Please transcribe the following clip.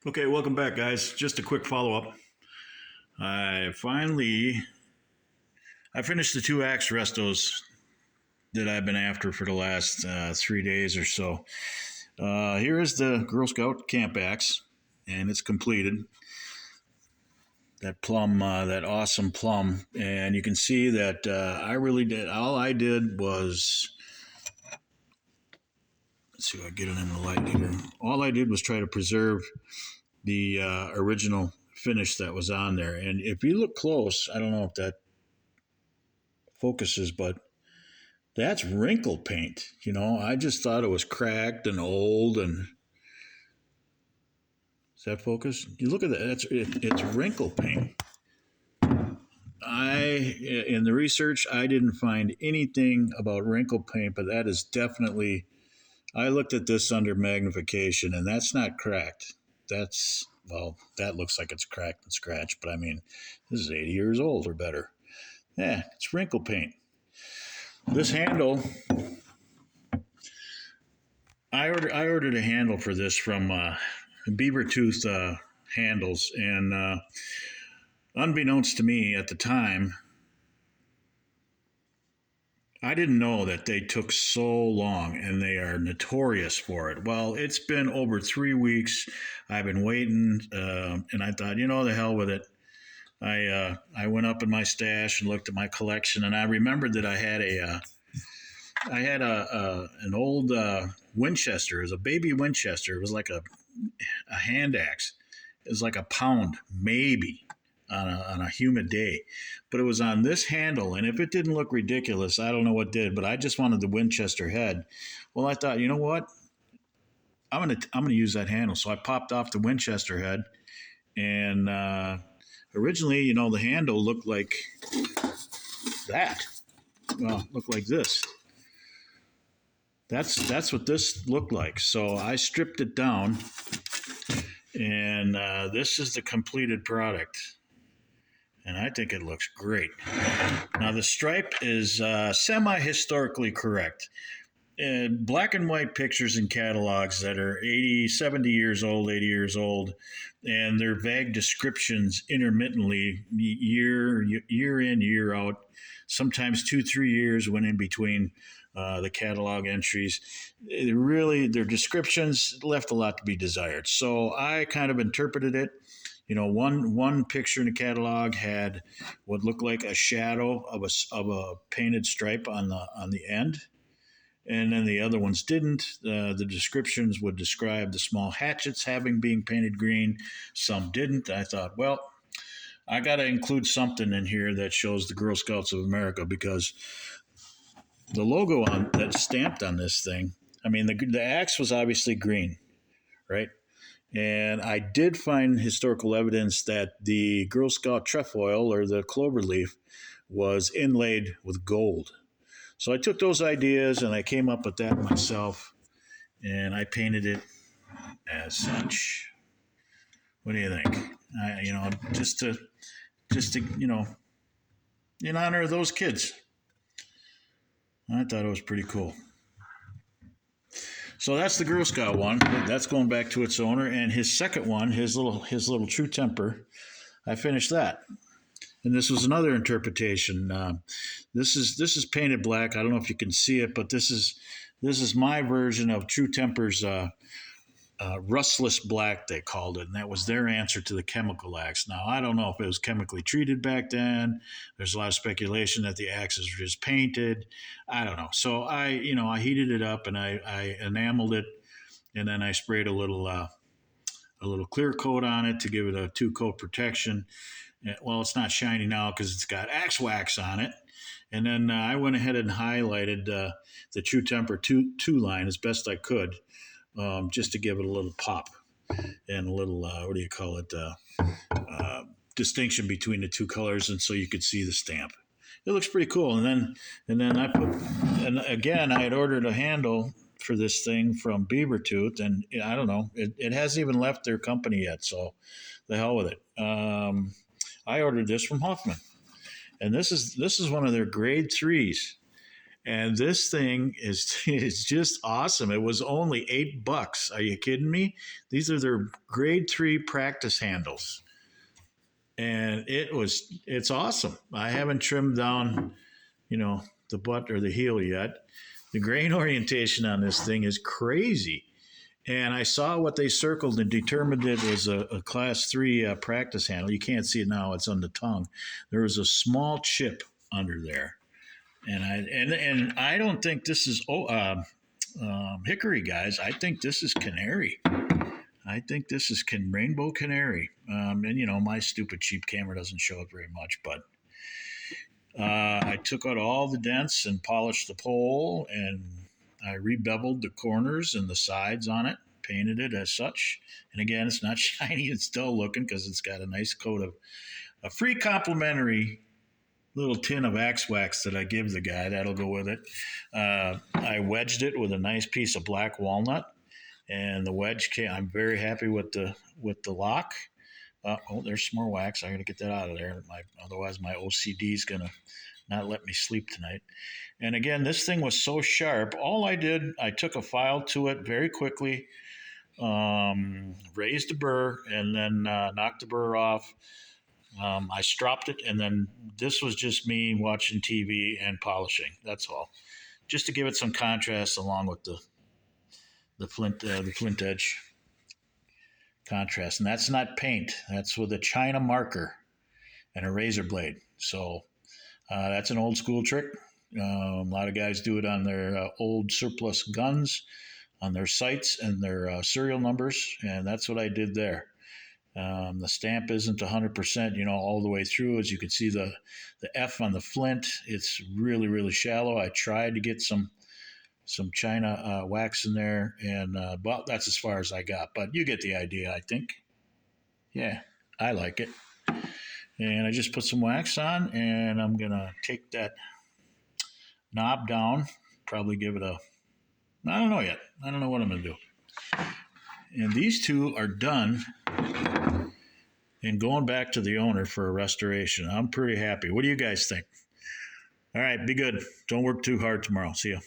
Okay, welcome back, guys. Just a quick follow-up. I finally I finished the two axe restos that I've been after for the last 3 days or so. Here is the Girl Scout camp axe, and it's completed. That plum, that awesome plum, and you can see that I really did. All I did was let's see if I get it in the light here. All I did was try to preserve the original finish that was on there, and if you look close, I don't know if that focuses, but that's wrinkle paint. I just thought it was cracked and old. And does that focus? You look at that. It's wrinkle paint. In the research, I didn't find anything about wrinkle paint, but that is definitely. I looked at this under magnification, and that's not cracked. That looks like it's cracked and scratched, but I mean, this is 80 years old or better. Yeah, it's wrinkle paint. This handle, I ordered a handle for this from Beaver Tooth handles, and unbeknownst to me at the time, I didn't know that they took so long, and they are notorious for it. Well, it's been over 3 weeks. I've been waiting, and I thought, the hell with it. I went up in my stash and looked at my collection, and I remembered that I had an old Winchester. It was a baby Winchester. It was like a hand axe. It was like a pound, maybe, on a humid day. But it was on this handle, and if it didn't look ridiculous, I don't know what did. But I just wanted the Winchester head. Well, I thought, you know what? I'm gonna use that handle. So I popped off the Winchester head, and originally, the handle looked like that. Well, looked like this. That's what this looked like. So I stripped it down, and this is the completed product. And I think it looks great. Now the stripe is semi-historically correct. Black and white pictures in catalogs that are 80, 70 years old, 80 years old, and their vague descriptions intermittently, year in, year out, sometimes 2, 3 years went in between the catalog entries. Their descriptions left a lot to be desired. So I kind of interpreted it. One picture in the catalog had what looked like a shadow of a painted stripe on the end, and then the other ones didn't. The descriptions would describe the small hatchets having being painted green. Some didn't. I thought, well, I got to include something in here that shows the Girl Scouts of America, because the logo that's stamped on this thing. I mean, the axe was obviously green, right? And I did find historical evidence that the Girl Scout trefoil, or the clover leaf, was inlaid with gold. So I took those ideas and I came up with that myself, and I painted it as such. What do you think? Just to in honor of those kids. I thought it was pretty cool. So that's the Girl Scout one. That's going back to its owner, and his second one, his little True Temper. I finished that, and this was another interpretation. This is painted black. I don't know if you can see it, but this is my version of True Temper's rustless black, they called it, and that was their answer to the chemical axe. Now, I don't know if it was chemically treated back then. There's a lot of speculation that the axes were just painted. I don't know. So I heated it up, and I enameled it, and then I sprayed a little clear coat on it to give it a 2-coat protection. Well, it's not shiny now because it's got axe wax on it. And then I went ahead and highlighted the True Temper 2 line as best I could, just to give it a little pop and a little, distinction between the two colors, and so you could see the stamp. It looks pretty cool. And then and again, I had ordered a handle for this thing from Beaver Tooth, and I don't know, it hasn't even left their company yet, so the hell with it. I ordered this from Hoffman, and this is one of their grade 3s. And this thing is just awesome. It was only $8. Are you kidding me? These are their grade 3 practice handles. And it's awesome. I haven't trimmed down, the butt or the heel yet. The grain orientation on this thing is crazy. And I saw what they circled and determined it was a class 3 practice handle. You can't see it now; it's on the tongue. There was a small chip under there, and I don't think this is hickory, guys. I think this is canary. I think this is rainbow canary. And my stupid cheap camera doesn't show it very much, but I took out all the dents and polished the pole, and I rebeveled the corners and the sides on it, painted it as such. And again, it's not shiny; it's dull looking because it's got a nice coat of a free complimentary little tin of axe wax that I give the guy. That'll go with it. I wedged it with a nice piece of black walnut, and the wedge came. I'm very happy with the lock. There's some more wax. I got to get that out of there. Otherwise, my OCD is gonna not let me sleep tonight. And again, this thing was so sharp. All I did, I took a file to it very quickly, raised the burr, and then knocked the burr off. I stropped it, and then this was just me watching TV and polishing. That's all, just to give it some contrast along with the Flint Edge contrast. And that's not paint; that's with a China marker and a razor blade. So that's an old school trick. A lot of guys do it on their old surplus guns, on their sights and their serial numbers, and that's what I did there. The stamp isn't 100%, all the way through. As you can see, the F on the flint, it's really, really shallow. I tried to get some China wax in there, and well, that's as far as I got. But you get the idea, I think. Yeah, I like it. And I just put some wax on, and I'm going to take that knob down, probably give it I don't know yet. I don't know what I'm going to do. And these two are done and going back to the owner for a restoration. I'm pretty happy. What do you guys think? All right, be good. Don't work too hard tomorrow. See ya.